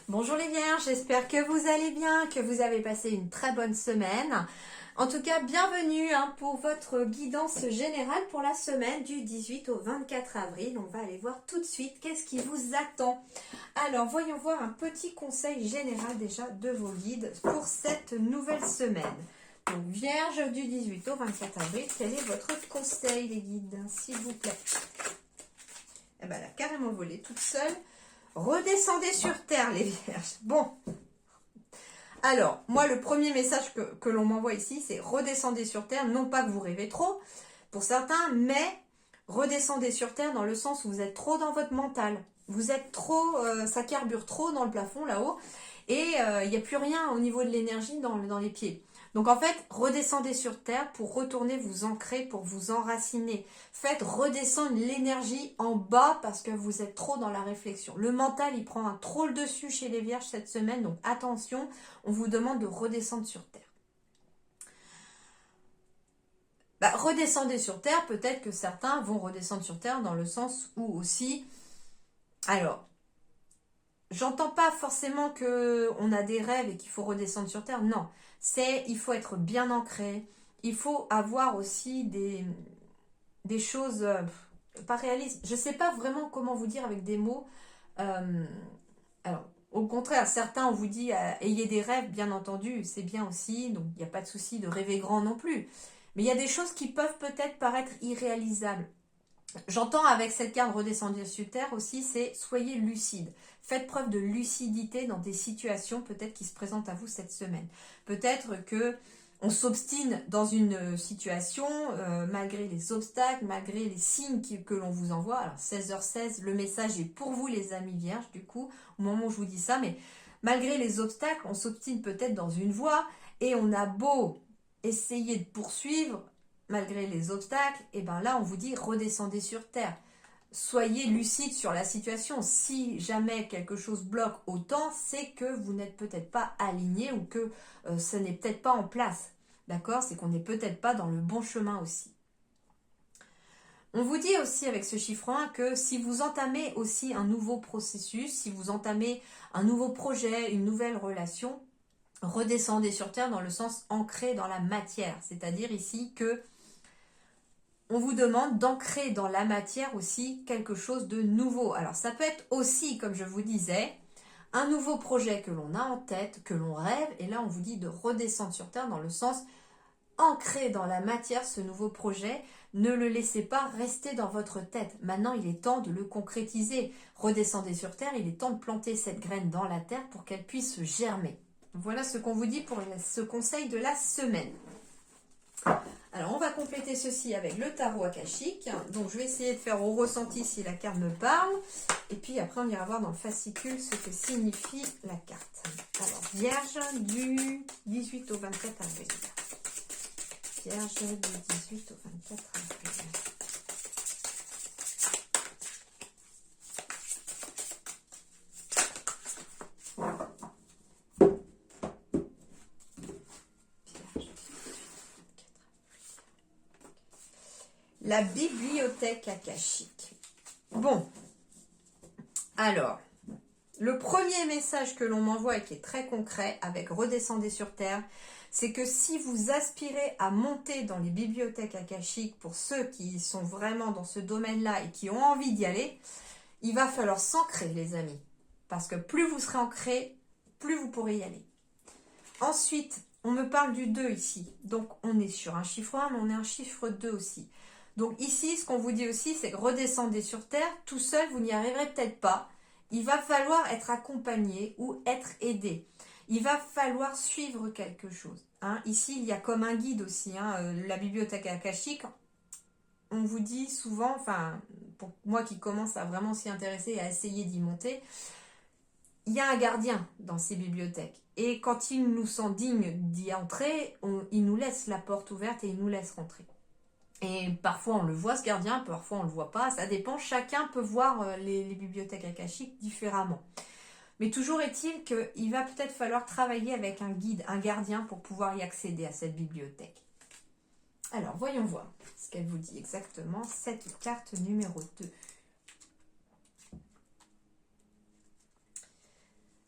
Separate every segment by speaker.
Speaker 1: Bonjour les Vierges, j'espère que vous allez bien, que vous avez passé une très bonne semaine. En tout cas, bienvenue pour votre guidance générale pour la semaine du 18 au 24 avril. On va aller voir tout de suite qu'est-ce qui vous attend. Alors, voyons voir un petit conseil général déjà de vos guides pour cette nouvelle semaine. Donc, Vierge du 18 au 24 avril, quel est votre conseil les guides, s'il vous plaît? Eh ben, elle a carrément volé toute seule. Redescendez sur terre les Vierges. Bon, alors, moi, le premier message que l'on m'envoie ici, c'est redescendez sur terre. Non pas que vous rêvez trop, pour certains, mais redescendez sur terre dans le sens où vous êtes trop dans votre mental. Vous êtes trop, ça carbure trop dans le plafond là-haut, et il n'y a plus rien au niveau de l'énergie dans les pieds. Donc en fait, redescendez sur terre pour retourner vous ancrer, pour vous enraciner. Faites redescendre l'énergie en bas parce que vous êtes trop dans la réflexion. Le mental, il prend un trop le dessus chez les Vierges cette semaine, donc attention, on vous demande de redescendre sur terre. Redescendez sur terre, peut-être que certains vont redescendre sur terre dans le sens où aussi, alors, j'entends pas forcément que on a des rêves et qu'il faut redescendre sur terre, non, il faut être bien ancré, il faut avoir aussi des choses pas réalistes, je sais pas vraiment comment vous dire avec des mots, euh, alors, au contraire, certains, on vous dit, ayez des rêves, bien entendu, c'est bien aussi, donc il n'y a pas de souci de rêver grand non plus. Mais il y a des choses qui peuvent peut-être paraître irréalisables. J'entends avec cette carte redescendre sur terre aussi, c'est soyez lucide. Faites preuve de lucidité dans des situations peut-être qui se présentent à vous cette semaine. Peut-être que on s'obstine dans une situation malgré les obstacles, malgré les signes que l'on vous envoie. Alors 16h16, le message est pour vous les amis vierges du coup, au moment où je vous dis ça, mais malgré les obstacles, on s'obstine peut-être dans une voie et on a beau essayer de poursuivre, malgré les obstacles, et bien là on vous dit redescendez sur terre. Soyez lucide sur la situation. Si jamais quelque chose bloque autant, c'est que vous n'êtes peut-être pas aligné ou que ce n'est peut-être pas en place. D'accord? C'est qu'on n'est peut-être pas dans le bon chemin aussi. On vous dit aussi avec ce chiffre 1 que si vous entamez aussi un nouveau processus, si vous entamez un nouveau projet, une nouvelle relation, redescendez sur terre dans le sens ancré dans la matière. C'est-à-dire ici que on vous demande d'ancrer dans la matière aussi quelque chose de nouveau. Alors ça peut être aussi, comme je vous disais, un nouveau projet que l'on a en tête, que l'on rêve, et là on vous dit de redescendre sur terre dans le sens ancrer dans la matière ce nouveau projet, ne le laissez pas rester dans votre tête. Maintenant il est temps de le concrétiser. Redescendez sur terre, il est temps de planter cette graine dans la terre pour qu'elle puisse germer. Voilà ce qu'on vous dit pour ce conseil de la semaine. Alors, on va compléter ceci avec le tarot akashique. Donc, je vais essayer de faire au ressenti si la carte me parle. Et puis, après, on ira voir dans le fascicule ce que signifie la carte. Alors, Vierge du 18 au 24 avril. Vierge du 18 au 24 avril. La bibliothèque akashique. Bon, alors, le premier message que l'on m'envoie et qui est très concret avec redescendez sur terre, c'est que si vous aspirez à monter dans les bibliothèques akashiques, pour ceux qui sont vraiment dans ce domaine-là et qui ont envie d'y aller, il va falloir s'ancrer les amis. Parce que plus vous serez ancré, plus vous pourrez y aller. Ensuite, on me parle du 2 ici. Donc on est sur un chiffre 1, mais on est un chiffre 2 aussi. Donc ici, ce qu'on vous dit aussi, c'est que redescendez sur terre. Tout seul, vous n'y arriverez peut-être pas. Il va falloir être accompagné ou être aidé. Il va falloir suivre quelque chose. Ici, il y a comme un guide aussi. La bibliothèque akashique, on vous dit souvent, enfin, pour moi qui commence à vraiment s'y intéresser et à essayer d'y monter, il y a un gardien dans ces bibliothèques. Et quand il nous sent digne d'y entrer, il nous laisse la porte ouverte et il nous laisse rentrer. Et parfois on le voit ce gardien, parfois on le voit pas, ça dépend, chacun peut voir les bibliothèques akashiques différemment. Mais toujours est-il qu'il va peut-être falloir travailler avec un guide, un gardien pour pouvoir y accéder à cette bibliothèque. Alors voyons voir ce qu'elle vous dit exactement, cette carte numéro 2.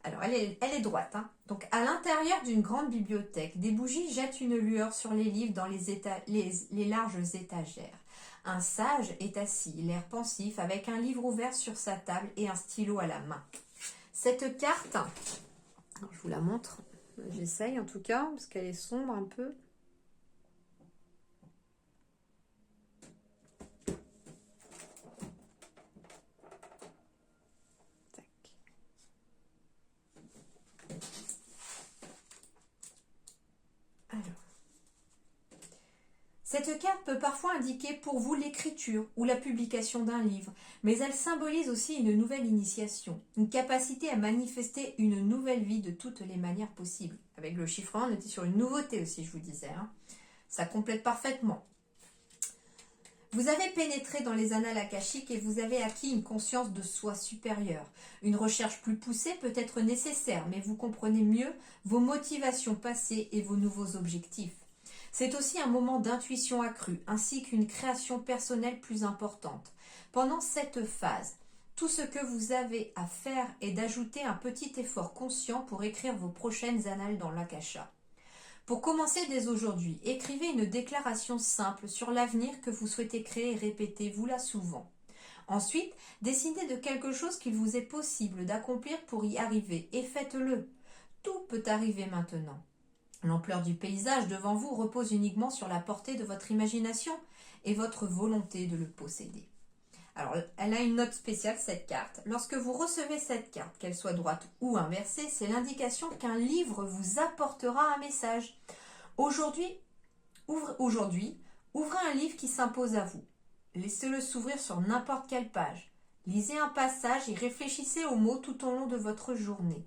Speaker 1: Alors, elle est droite. Hein. Donc, à l'intérieur d'une grande bibliothèque, des bougies jettent une lueur sur les livres dans les larges étagères. Un sage est assis, l'air pensif, avec un livre ouvert sur sa table et un stylo à la main. Cette carte, je vous la montre, j'essaye en tout cas, parce qu'elle est sombre un peu. Cette carte peut parfois indiquer pour vous l'écriture ou la publication d'un livre, mais elle symbolise aussi une nouvelle initiation, une capacité à manifester une nouvelle vie de toutes les manières possibles. Avec le chiffre 1, on était sur une nouveauté aussi, je vous disais. Hein. Ça complète parfaitement. Vous avez pénétré dans les annales akashiques et vous avez acquis une conscience de soi supérieure. Une recherche plus poussée peut être nécessaire, mais vous comprenez mieux vos motivations passées et vos nouveaux objectifs. C'est aussi un moment d'intuition accrue, ainsi qu'une création personnelle plus importante. Pendant cette phase, tout ce que vous avez à faire est d'ajouter un petit effort conscient pour écrire vos prochaines annales dans l'Akasha. Pour commencer dès aujourd'hui, écrivez une déclaration simple sur l'avenir que vous souhaitez créer et répétez-vous-la souvent. Ensuite, décidez de quelque chose qu'il vous est possible d'accomplir pour y arriver et faites-le. Tout peut arriver maintenant. L'ampleur du paysage devant vous repose uniquement sur la portée de votre imagination et votre volonté de le posséder. Alors, elle a une note spéciale, cette carte. Lorsque vous recevez cette carte, qu'elle soit droite ou inversée, c'est l'indication qu'un livre vous apportera un message. Aujourd'hui, ouvrez un livre qui s'impose à vous. Laissez-le s'ouvrir sur n'importe quelle page. Lisez un passage et réfléchissez aux mots tout au long de votre journée.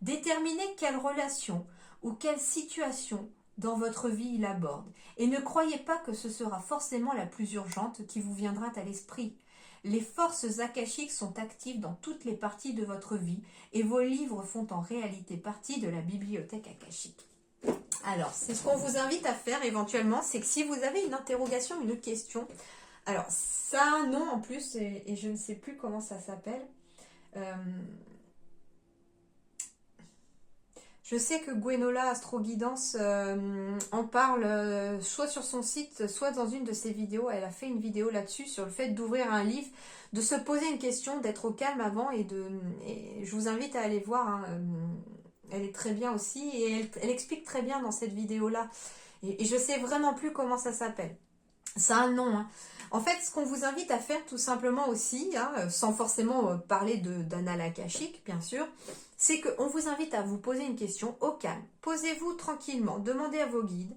Speaker 1: Déterminez quelle relation ou quelle situation dans votre vie il aborde. Et ne croyez pas que ce sera forcément la plus urgente qui vous viendra à l'esprit. Les forces akashiques sont actives dans toutes les parties de votre vie et vos livres font en réalité partie de la bibliothèque akashique. Alors, c'est ce qu'on vous invite à faire éventuellement, c'est que si vous avez une interrogation, une question, alors ça a un nom en plus et je ne sais plus comment ça s'appelle. Je sais que Gwenola Astro Guidance en parle soit sur son site, soit dans une de ses vidéos. Elle a fait une vidéo là-dessus sur le fait d'ouvrir un livre, de se poser une question, d'être au calme avant et je vous invite à aller voir. Hein, elle est très bien aussi et elle explique très bien dans cette vidéo-là. Et je sais vraiment plus comment ça s'appelle. Ça a un nom. Hein. En fait, ce qu'on vous invite à faire tout simplement aussi, hein, sans forcément parler d'annales akashiques, bien sûr, c'est qu'on vous invite à vous poser une question au calme. Posez-vous tranquillement, demandez à vos guides.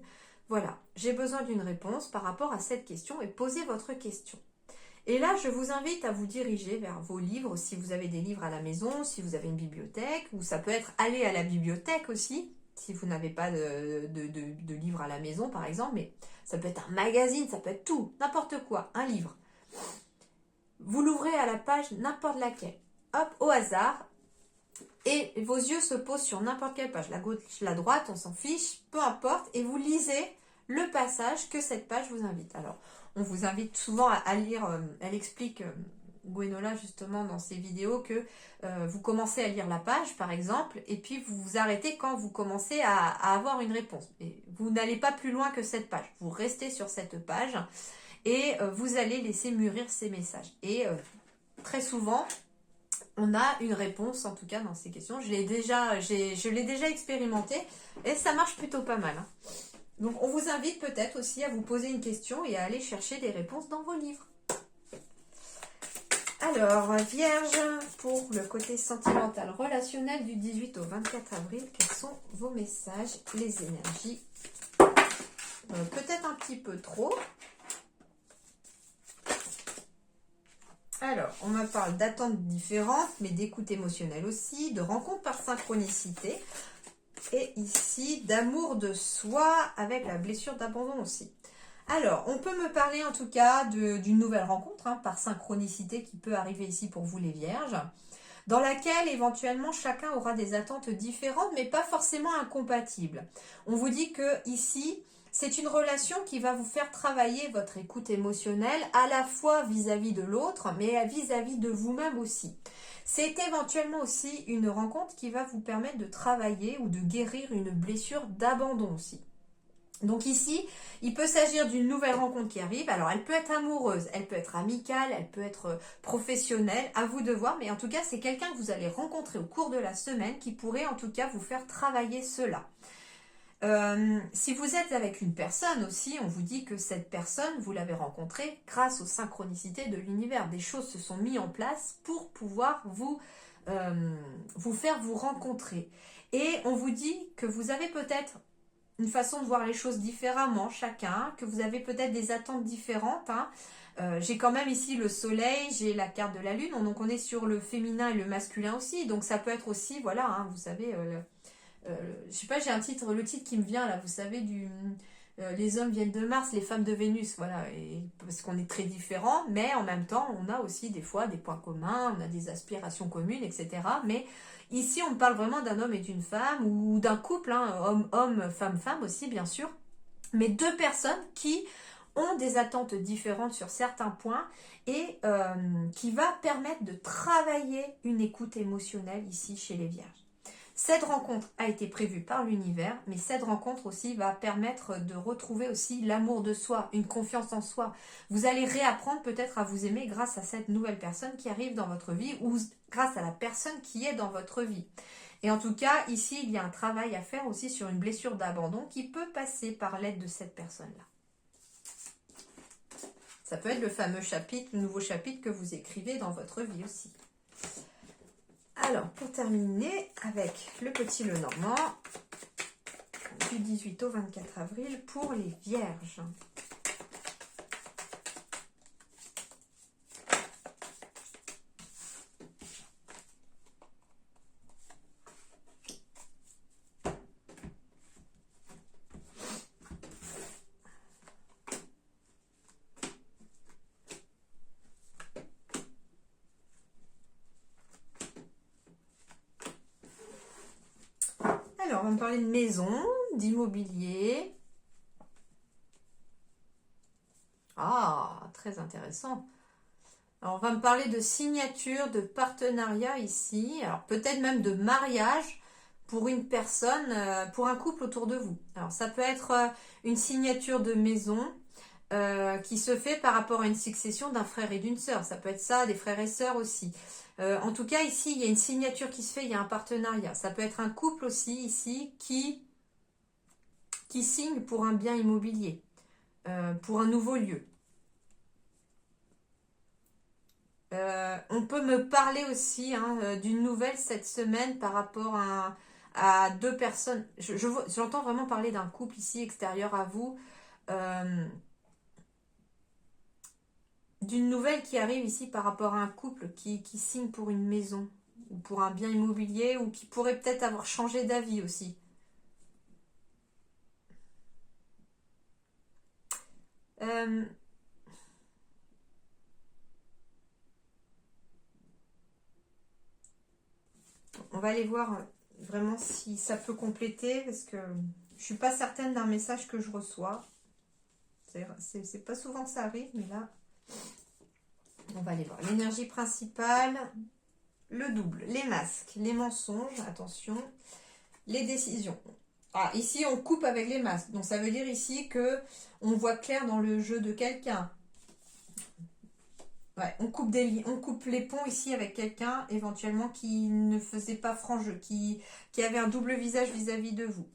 Speaker 1: Voilà, j'ai besoin d'une réponse par rapport à cette question et posez votre question. Et là, je vous invite à vous diriger vers vos livres, si vous avez des livres à la maison, si vous avez une bibliothèque, ou ça peut être aller à la bibliothèque aussi, si vous n'avez pas de livre à la maison, par exemple, mais ça peut être un magazine, ça peut être tout, n'importe quoi, un livre. Vous l'ouvrez à la page n'importe laquelle, hop, au hasard, et vos yeux se posent sur n'importe quelle page, la gauche, la droite, on s'en fiche, peu importe, et vous lisez le passage que cette page vous invite. Alors, on vous invite souvent à lire, elle explique, Gwenola justement dans ses vidéos, que vous commencez à lire la page par exemple, et puis vous vous arrêtez quand vous commencez à avoir une réponse. Et vous n'allez pas plus loin que cette page, vous restez sur cette page, et vous allez laisser mûrir ces messages. Et très souvent, on a une réponse, en tout cas dans ces questions. Je l'ai déjà expérimenté et ça marche plutôt pas mal. Hein. Donc on vous invite peut-être aussi à vous poser une question et à aller chercher des réponses dans vos livres. Alors, Vierge, pour le côté sentimental relationnel du 18 au 24 avril, quels sont vos messages, les énergies? Peut-être un petit peu trop. Alors, on me parle d'attentes différentes, mais d'écoute émotionnelle aussi, de rencontres par synchronicité. Et ici, d'amour de soi avec la blessure d'abandon aussi. Alors, on peut me parler en tout cas d'une nouvelle rencontre, hein, par synchronicité qui peut arriver ici pour vous les vierges, dans laquelle éventuellement chacun aura des attentes différentes, mais pas forcément incompatibles. On vous dit que ici, c'est une relation qui va vous faire travailler votre écoute émotionnelle, à la fois vis-à-vis de l'autre, mais vis-à-vis de vous-même aussi. C'est éventuellement aussi une rencontre qui va vous permettre de travailler ou de guérir une blessure d'abandon aussi. Donc ici, il peut s'agir d'une nouvelle rencontre qui arrive. Alors, elle peut être amoureuse, elle peut être amicale, elle peut être professionnelle, à vous de voir. Mais en tout cas, c'est quelqu'un que vous allez rencontrer au cours de la semaine qui pourrait en tout cas vous faire travailler cela. Si vous êtes avec une personne aussi, on vous dit que cette personne, vous l'avez rencontrée grâce aux synchronicités de l'univers. Des choses se sont mises en place pour pouvoir vous faire vous rencontrer. Et on vous dit que vous avez peut-être une façon de voir les choses différemment chacun, que vous avez peut-être des attentes différentes. J'ai quand même ici le soleil, j'ai la carte de la lune, donc on est sur le féminin et le masculin aussi, donc ça peut être aussi, voilà, vous savez, je sais pas, j'ai le titre qui me vient là, vous savez, les hommes viennent de Mars, les femmes de Vénus, voilà, parce qu'on est très différents, mais en même temps, on a aussi des fois des points communs, on a des aspirations communes, etc. Mais ici, on parle vraiment d'un homme et d'une femme, ou d'un couple, homme, femme, femme aussi, bien sûr, mais deux personnes qui ont des attentes différentes sur certains points et qui va permettre de travailler une écoute émotionnelle ici chez les Vierges. Cette rencontre a été prévue par l'univers, mais cette rencontre aussi va permettre de retrouver aussi l'amour de soi, une confiance en soi. Vous allez réapprendre peut-être à vous aimer grâce à cette nouvelle personne qui arrive dans votre vie ou grâce à la personne qui est dans votre vie. Et en tout cas, ici, il y a un travail à faire aussi sur une blessure d'abandon qui peut passer par l'aide de cette personne-là. Ça peut être le fameux chapitre, le nouveau chapitre que vous écrivez dans votre vie aussi. Alors, pour terminer avec le petit Lenormand, du 18 au 24 avril pour les Vierges. Alors, on va me parler de maison, d'immobilier. Ah, très intéressant. Alors, on va me parler de signature, de partenariat ici. Alors, peut-être même de mariage pour une personne, pour un couple autour de vous. Alors, ça peut être une signature de maison qui se fait par rapport à une succession d'un frère et d'une sœur. Ça peut être ça, des frères et sœurs aussi. En tout cas, ici, il y a une signature qui se fait, il y a un partenariat. Ça peut être un couple aussi, ici, qui signe pour un bien immobilier, pour un nouveau lieu. On peut me parler aussi d'une nouvelle cette semaine par rapport à deux personnes. J'entends vraiment parler d'un couple ici, extérieur à vous. D'une nouvelle qui arrive ici par rapport à un couple qui signe pour une maison ou pour un bien immobilier ou qui pourrait peut-être avoir changé d'avis aussi. On va aller voir vraiment si ça peut compléter parce que je suis pas certaine d'un message que je reçois. C'est pas souvent que ça arrive, mais là, on va aller voir. L'énergie principale, le double, les masques, les mensonges, attention, les décisions. Ah, ici, on coupe avec les masques. Donc, ça veut dire ici que on voit clair dans le jeu de quelqu'un. Ouais, on coupe les ponts ici avec quelqu'un, éventuellement, qui ne faisait pas franc jeu, qui avait un double visage vis-à-vis de vous.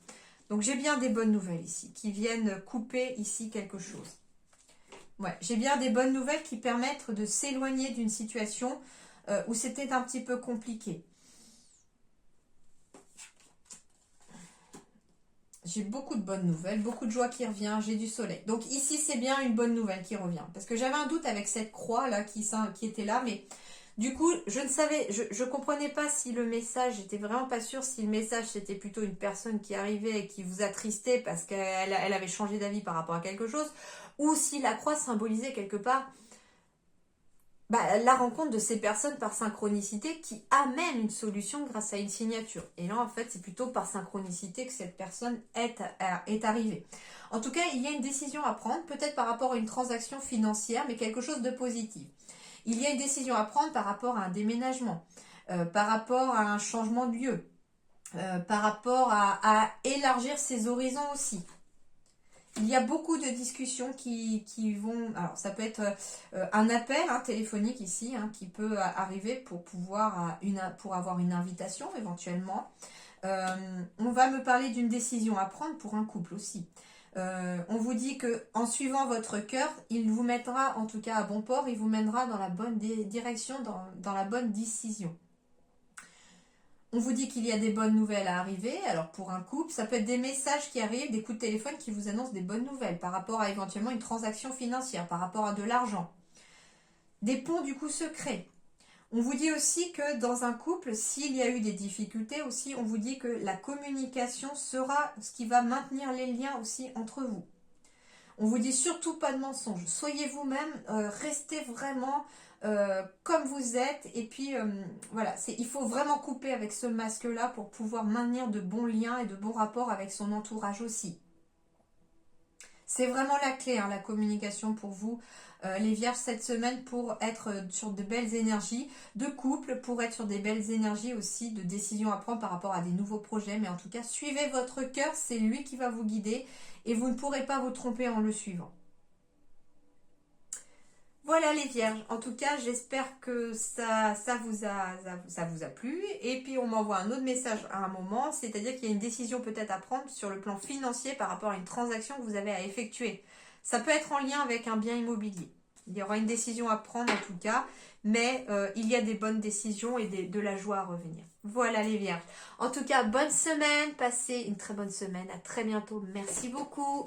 Speaker 1: Donc, j'ai bien des bonnes nouvelles ici, qui viennent couper ici quelque chose. Ouais, j'ai bien des bonnes nouvelles qui permettent de s'éloigner d'une situation où c'était un petit peu compliqué. J'ai beaucoup de bonnes nouvelles, beaucoup de joie qui revient, j'ai du soleil. Donc ici, c'est bien une bonne nouvelle qui revient. Parce que j'avais un doute avec cette croix là qui était là, mais du coup, je ne savais, je comprenais pas si le message, j'étais vraiment pas sûre si le message c'était plutôt une personne qui arrivait et qui vous attristait parce qu'elle avait changé d'avis par rapport à quelque chose, ou si la croix symbolisait quelque part la rencontre de ces personnes par synchronicité qui amène une solution grâce à une signature. Et là, en fait, c'est plutôt par synchronicité que cette personne est arrivée. En tout cas, il y a une décision à prendre, peut-être par rapport à une transaction financière, mais quelque chose de positif. Il y a une décision à prendre par rapport à un déménagement. par rapport à un changement de lieu, par rapport à élargir ses horizons aussi. Il y a beaucoup de discussions qui vont... Alors, ça peut être un appel téléphonique ici, qui peut arriver pour pour avoir une invitation éventuellement. On va me parler d'une décision à prendre pour un couple aussi. On vous dit que en suivant votre cœur, il vous mettra en tout cas à bon port, il vous mènera dans la bonne direction, dans la bonne décision. On vous dit qu'il y a des bonnes nouvelles à arriver. Alors pour un couple, ça peut être des messages qui arrivent, des coups de téléphone qui vous annoncent des bonnes nouvelles par rapport à éventuellement une transaction financière, par rapport à de l'argent. Des ponts du coup secrets. On vous dit aussi que dans un couple, s'il y a eu des difficultés aussi, on vous dit que la communication sera ce qui va maintenir les liens aussi entre vous. On vous dit surtout pas de mensonges. Soyez vous-même, restez vraiment comme vous êtes. Et puis voilà, il faut vraiment couper avec ce masque-là pour pouvoir maintenir de bons liens et de bons rapports avec son entourage aussi. C'est vraiment la clé, la communication pour vous, les vierges, cette semaine, pour être sur de belles énergies de couple, pour être sur des belles énergies aussi de décisions à prendre par rapport à des nouveaux projets. Mais en tout cas, suivez votre cœur, c'est lui qui va vous guider et vous ne pourrez pas vous tromper en le suivant. Voilà les vierges, en tout cas j'espère que ça vous a plu, et puis on m'envoie un autre message à un moment, c'est-à-dire qu'il y a une décision peut-être à prendre sur le plan financier par rapport à une transaction que vous avez à effectuer. Ça peut être en lien avec un bien immobilier. Il y aura une décision à prendre en tout cas, mais il y a des bonnes décisions et de la joie à revenir. Voilà les vierges. En tout cas, bonne semaine, passez une très bonne semaine, à très bientôt, merci beaucoup.